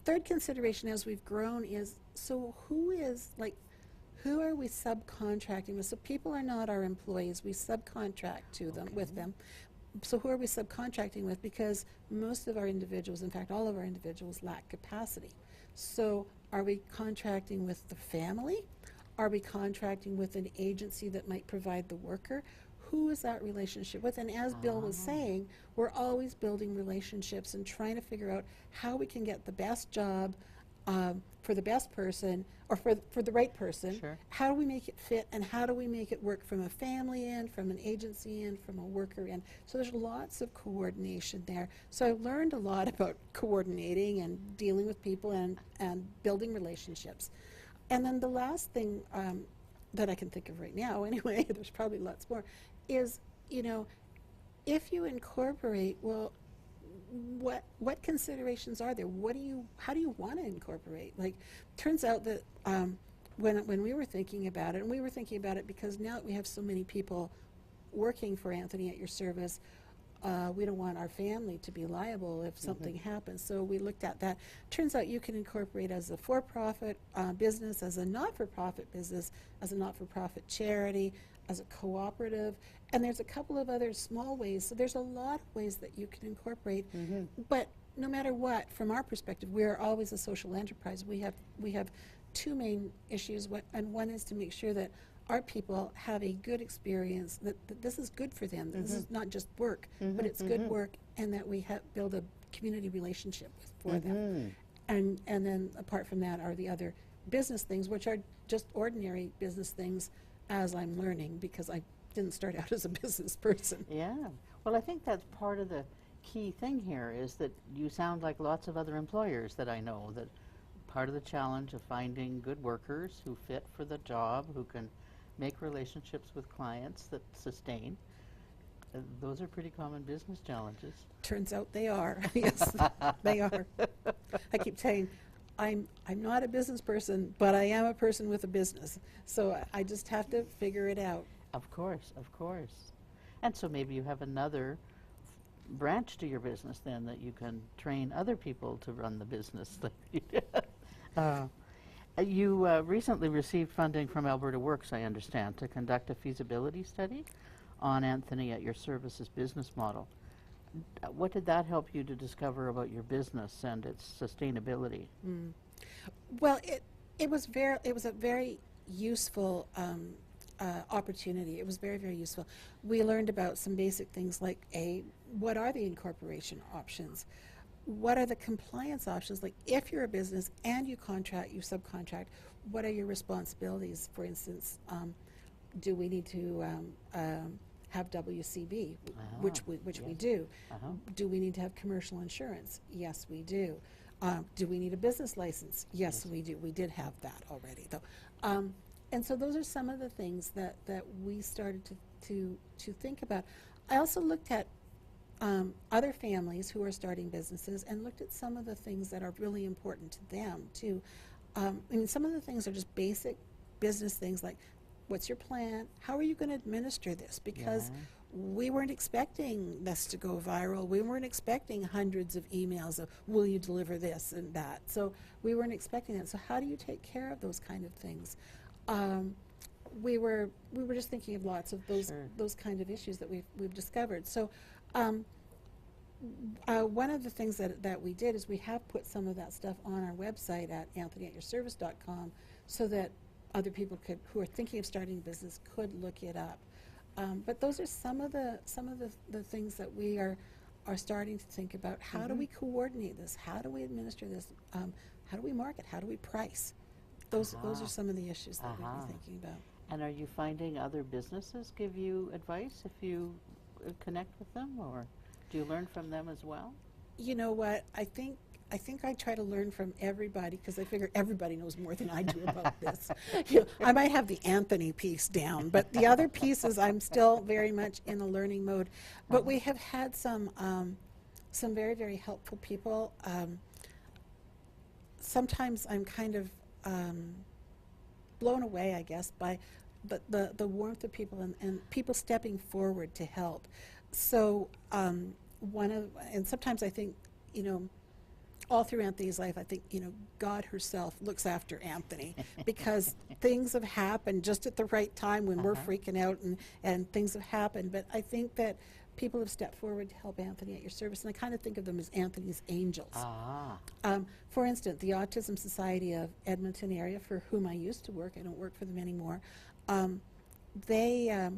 Third consideration as we've grown is, so who are we subcontracting with? So people are not our employees. We subcontract to them, with them. So who are we subcontracting with? Because most of our individuals, in fact all of our individuals, lack capacity. So are we contracting with the family? Are we contracting with an agency that might provide the worker? who is that relationship with? And as Bill was saying, we're always building relationships and trying to figure out how we can get the best job for the best person, or for the right person. Sure. How do we make it fit, and how do we make it work from a family end, from an agency end, from a worker end? So there's lots of coordination there. So I've learned a lot about coordinating and dealing with people and building relationships. And then the last thing that I can think of right now, anyway, there's probably lots more, is, you know, if you incorporate, well, what considerations are there? How do you want to incorporate? Like, turns out that when we were thinking about it, and we were thinking about it because now that we have so many people working for Anthony at Your Service, we don't want our family to be liable if something happens. So we looked at that. Turns out you can incorporate as a for-profit business, as a not-for-profit business, as a not-for-profit charity, as a cooperative, and there's a couple of other small ways. So there's a lot of ways that you can incorporate. But no matter what, from our perspective, we are always a social enterprise. We have two main issues, and one is to make sure that our people have a good experience, that this is good for them. This is not just work, but it's good work, and that we build a community relationship for them. And then apart from that are the other business things, which are just ordinary business things, as I'm learning, because I didn't start out as a business person. Yeah. Well, I think that's part of the key thing here, is that you sound like lots of other employers that I know, that part of the challenge of finding good workers who fit for the job, who can make relationships with clients that sustain, those are pretty common business challenges. Turns out they are. Yes, they are. I keep saying, I'm not a business person, but I am a person with a business. So I just have to figure it out. Of course, of course. And so maybe you have another branch to your business then, that you can train other people to run the business. You recently received funding from Alberta Works, I understand, to conduct a feasibility study on Anthony at Your Service's business model. What did that help you to discover about your business and its sustainability? Well, it was a very useful opportunity. It was very, very useful. We learned about some basic things like, what are the incorporation options? What are the compliance options? Like, if you're a business and you subcontract, what are your responsibilities? For instance, do we need to have WCB, which we do? Do we need to have commercial insurance? Yes, we do. Do we need a business license? Yes, we do. We did have that already, though. And so those are some of the things that we started to think about. I also looked at other families who are starting businesses and looked at some of the things that are really important to them, too. I mean, some of the things are just basic business things, like, what's your plan? How are you going to administer this? Because we weren't expecting this to go viral. We weren't expecting hundreds of emails of, will you deliver this and that? So we weren't expecting that. So how do you take care of those kind of things? We were just thinking of lots of those kind of issues that we've discovered. So one of the things that we did is we have put some of that stuff on our website at anthonyatyourservice.com, so that other people who are thinking of starting a business could look it up. But those are some of the things that we are starting to think about. How do we coordinate this? How do we administer this? How do we market? How do we price? Those are some of the issues that we'll be thinking about. And are you finding other businesses give you advice if you connect with them, or do you learn from them as well? You know what? I think I try to learn from everybody, because I figure everybody knows more than I do about this. I might have the Anthony piece down, but the other pieces I'm still very much in a learning mode. But we have had some very, very helpful people. Sometimes I'm kind of blown away, I guess, by the warmth of people and people stepping forward to help. So and sometimes I think, all through Anthony's life, I think, God herself looks after Anthony, because things have happened just at the right time when we're freaking out, and things have happened. But I think that people have stepped forward to help Anthony at Your Service, and I kind of think of them as Anthony's angels. For instance, the Autism Society of Edmonton area, for whom I used to work, I don't work for them anymore, they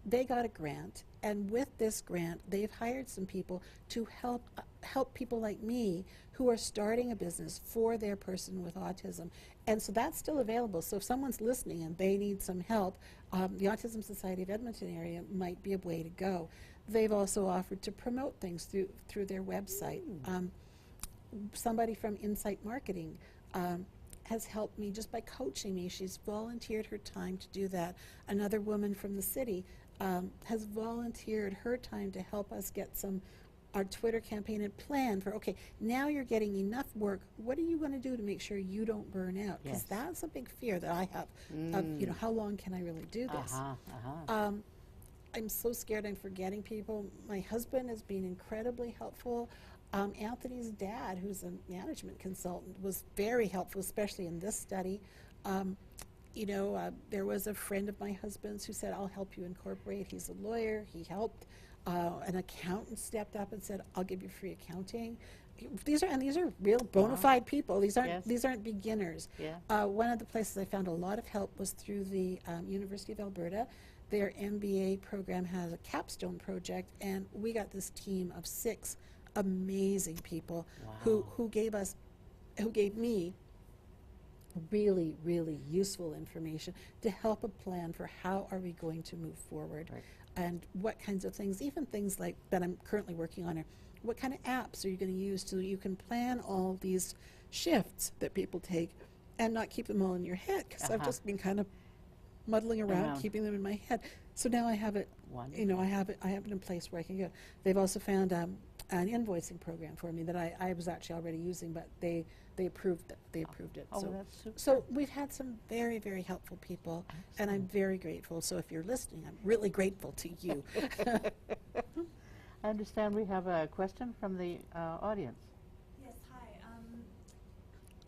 they got a grant, and with this grant, they've hired some people to help people like me who are starting a business for their person with autism. And so that's still available. So if someone's listening and they need some help, the Autism Society of Edmonton area might be a way to go. They've also offered to promote things through their website. Somebody from Insight Marketing has helped me just by coaching me. She's volunteered her time to do that. Another woman from the city has volunteered her time to help us get our Twitter campaign and plan for, okay, now you're getting enough work. What are you going to do to make sure you don't burn out? Because that's a big fear that I have of, how long can I really do this? I'm so scared I'm forgetting people. My husband has been incredibly helpful. Anthony's dad, who's a management consultant, was very helpful, especially in this study. There was a friend of my husband's who said, I'll help you incorporate. He's a lawyer. He helped. An accountant stepped up and said, I'll give you free accounting. These are real bona fide people. These aren't beginners. One of the places I found a lot of help was through the University of Alberta. Their MBA program has a capstone project, and we got this team of 6 amazing people who gave me really, really useful information to help a plan for how are we going to move forward, and what kinds of things, even things like that I'm currently working on, are what kind of apps are you going to use so you can plan all these shifts that people take and not keep them all in your head, because I've just been kind of muddling around, keeping them in my head. So now I have it, I have it in place where I can go. They've also found an invoicing program for me that I was actually already using, but they approved it. Oh, that's super. So we've had some very, very helpful people, and I'm very grateful. So if you're listening, I'm really grateful to you. I understand we have a question from the audience. Yes, hi.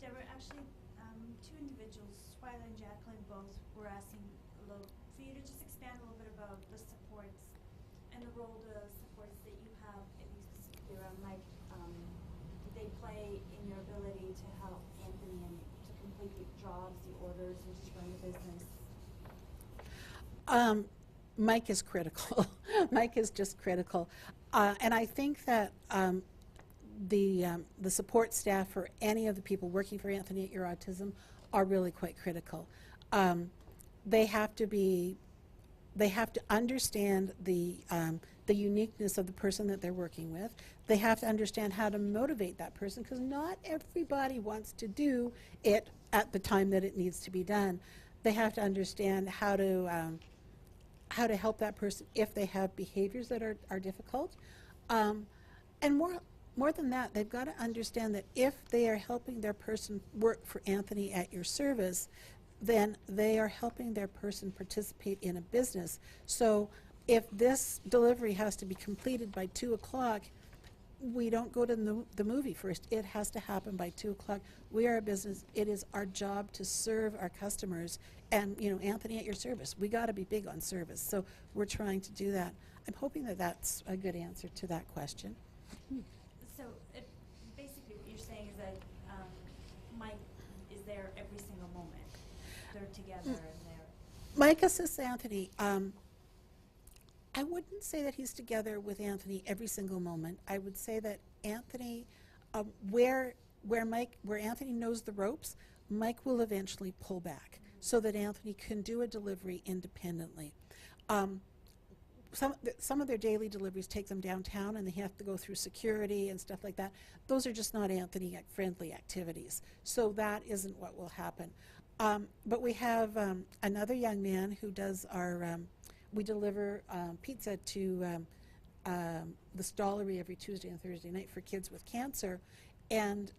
There were actually 2 individuals, Twyla and Jacqueline, both were asking for you to just expand a little bit about the supports and the role the supports that you have, I think specifically around Mike, they play in your ability to help Anthony and to complete the jobs, the orders, and just run the business. Mike is critical. Mike is just critical. And I think that the support staff for any of the people working for Anthony at Your Autism are really quite critical. They have to understand the uniqueness of the person that they're working with. They have to understand how to motivate that person, because not everybody wants to do it at the time that it needs to be done. They have to understand how to help that person if they have behaviors that are difficult. And more than that, they've got to understand that if they are helping their person work for Anthony at Your service, then they are helping their person participate in a business. So if this delivery has to be completed by 2 o'clock, we don't go to the movie first. It has to happen by 2 o'clock. We are a business. It is our job to serve our customers. And, Anthony at Your service, we got to be big on service. So we're trying to do that. I'm hoping that that's a good answer to that question. So basically what you're saying is that Mike is there every single moment. They're together and they're... Mike assists Anthony. I wouldn't say that he's together with Anthony every single moment. I would say that Anthony, where Anthony knows the ropes, Mike will eventually pull back so that Anthony can do a delivery independently. Some of their daily deliveries take them downtown, and they have to go through security and stuff like that. Those are just not Anthony-friendly activities, so that isn't what will happen. But we have another young man who does our, we deliver pizza to the Stollery every Tuesday and Thursday night for kids with cancer, and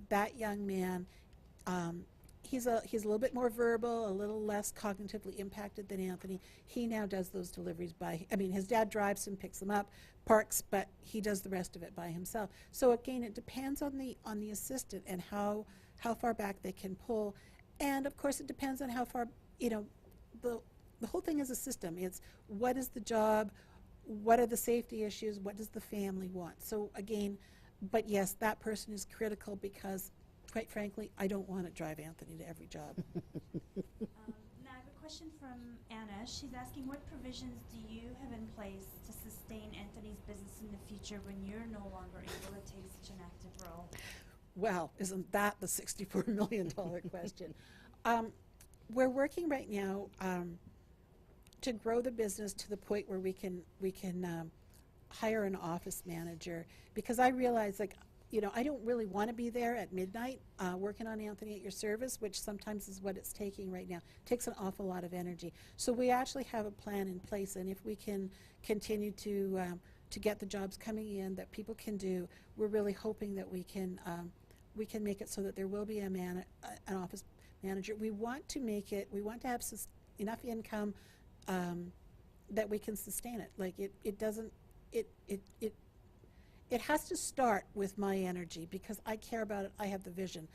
that young man, he's a little bit more verbal, a little less cognitively impacted than Anthony. He now does those deliveries his dad drives him, picks them up, parks, but he does the rest of it by himself. So again, it depends on the assistant and how far back they can pull. And of course, it depends on how far, the whole thing is a system. It's what is the job, what are the safety issues, what does the family want? So again, but yes, that person is critical because, quite frankly, I don't want to drive Anthony to every job. Now I have a question from Anna. She's asking, what provisions do you have in place to sustain Anthony's business in the future when you're no longer able to take such an active role? Well, isn't that the $64 million question? We're working right now to grow the business to the point where we can hire an office manager, because I realize, like, you know, I don't really want to be there at midnight working on Anthony at your service, which sometimes is what it's taking right now. It takes an awful lot of energy. So we actually have a plan in place, and if we can continue to get the jobs coming in that people can do, we're really hoping that we can make it so that there will be an office manager. We want to make it. We want to have enough income that we can sustain it. Like it doesn't. It has to start with my energy, because I care about it. I have the vision,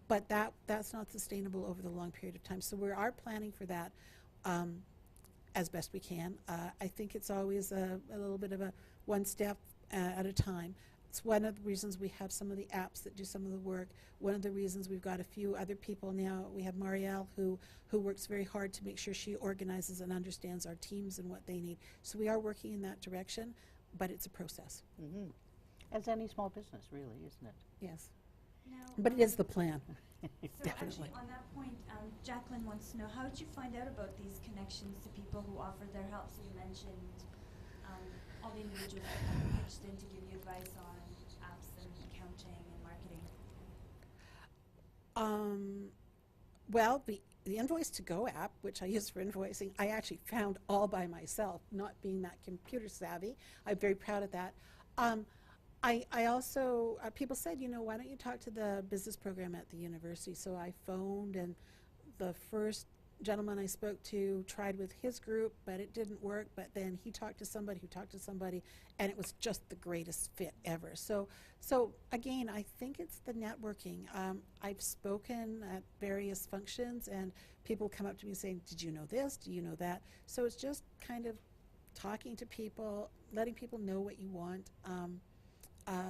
but that's not sustainable over the long period of time. So we are planning for that as best we can. I think it's always a little bit of a one step at a time. It's one of the reasons we have some of the apps that do some of the work. One of the reasons we've got a few other people now. We have Marielle who works very hard to make sure she organizes and understands our teams and what they need. So we are working in that direction, but it's a process. Mm-hmm. As any small business, really, isn't it? Yes. Now, But it is the plan. So Definitely. actually, on that point, Jacqueline wants to know, how did you find out about these connections to people who offered their help? So you mentioned all the individuals that kind of pitched in to give you advice on apps and accounting and marketing. Well, the Invoice to Go app, which I use for invoicing, I actually found all by myself, not being that computer savvy. I'm very proud of that. I also, people said, you know, why don't you talk to the business program at the university? So I phoned, and the first gentleman I spoke to tried with his group, but it didn't work. But then he talked to somebody who talked to somebody, and it was just the greatest fit ever. So again, I think it's the networking. I've spoken at various functions, and people come up to me saying, did you know this? Do you know that? So it's just kind of talking to people, letting people know what you want,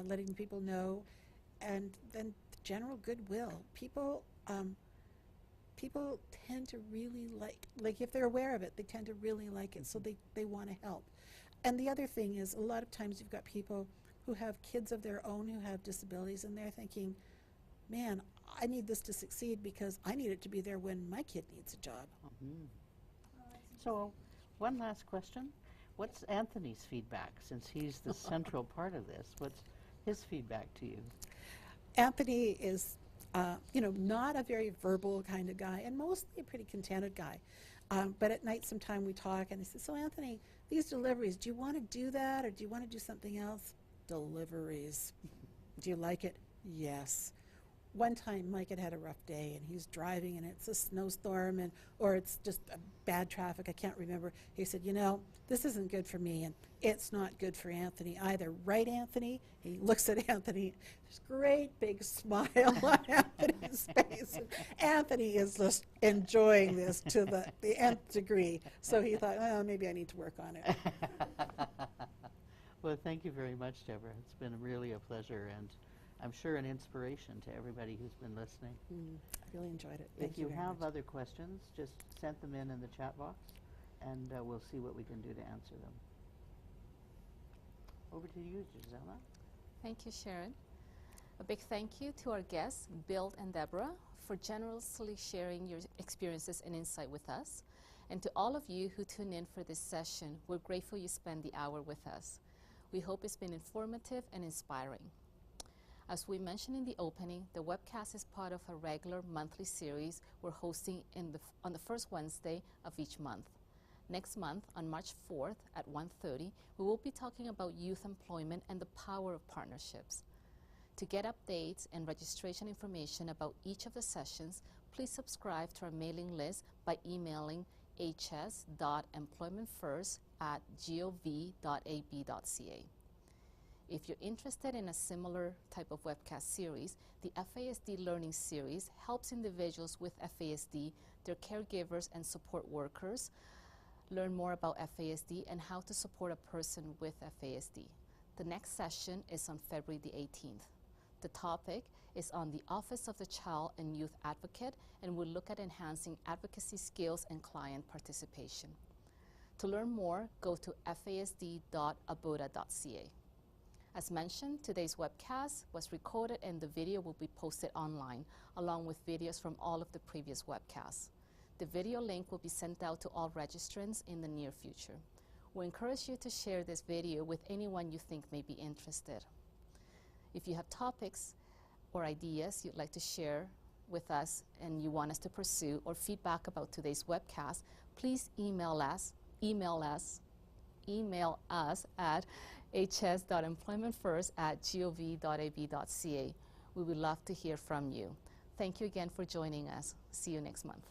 letting people know, and then general goodwill. People tend to really like if they're aware of it, they tend to really like it, so they want to help. And the other thing is, a lot of times you've got people who have kids of their own who have disabilities, and they're thinking, man, I need this to succeed because I need it to be there when my kid needs a job. Mm-hmm. So one last question. What's Anthony's feedback, since he's the central part of this? What's his feedback to you? Anthony is, not a very verbal kind of guy, and mostly a pretty contented guy. But at night sometime we talk, and he says, so Anthony, these deliveries, do you want to do that, or do you want to do something else? Deliveries. Do you like it? Yes. One time Mike had a rough day, and he's driving, and it's a snowstorm, or it's just bad traffic, I can't remember. He said, this isn't good for me, and it's not good for Anthony either. Right, Anthony? He looks at Anthony. There's a great big smile on Anthony's face. And Anthony is just enjoying this to the nth degree. So he thought, oh, maybe I need to work on it. Well, thank you very much, Deborah. It's been really a pleasure, and I'm sure an inspiration to everybody who's been listening. I really enjoyed it. If you have other questions, just send them in the chat box, and we'll see what we can do to answer them. Over to you, Gisela. Thank you, Sharon. A big thank you to our guests, Bill and Deborah, for generously sharing your experiences and insight with us. And to all of you who tune in for this session, we're grateful you spend the hour with us. We hope it's been informative and inspiring. As we mentioned in the opening, the webcast is part of a regular monthly series we're hosting on the first Wednesday of each month. Next month, on March 4th at 1:30, we will be talking about youth employment and the power of partnerships. To get updates and registration information about each of the sessions, please subscribe to our mailing list by emailing hs.employmentfirst@gov.ab.ca. If you're interested in a similar type of webcast series, the FASD Learning Series helps individuals with FASD, their caregivers and support workers learn more about FASD and how to support a person with FASD. The next session is on February the 18th. The topic is on the Office of the Child and Youth Advocate and will look at enhancing advocacy skills and client participation. To learn more, go to fasd.abuda.ca. As mentioned, today's webcast was recorded and the video will be posted online, along with videos from all of the previous webcasts. The video link will be sent out to all registrants in the near future. We encourage you to share this video with anyone you think may be interested. If you have topics or ideas you'd like to share with us and you want us to pursue, or feedback about today's webcast, please email us at hs.employmentfirst@gov.ab.ca. We would love to hear from you. Thank you again for joining us. See you next month.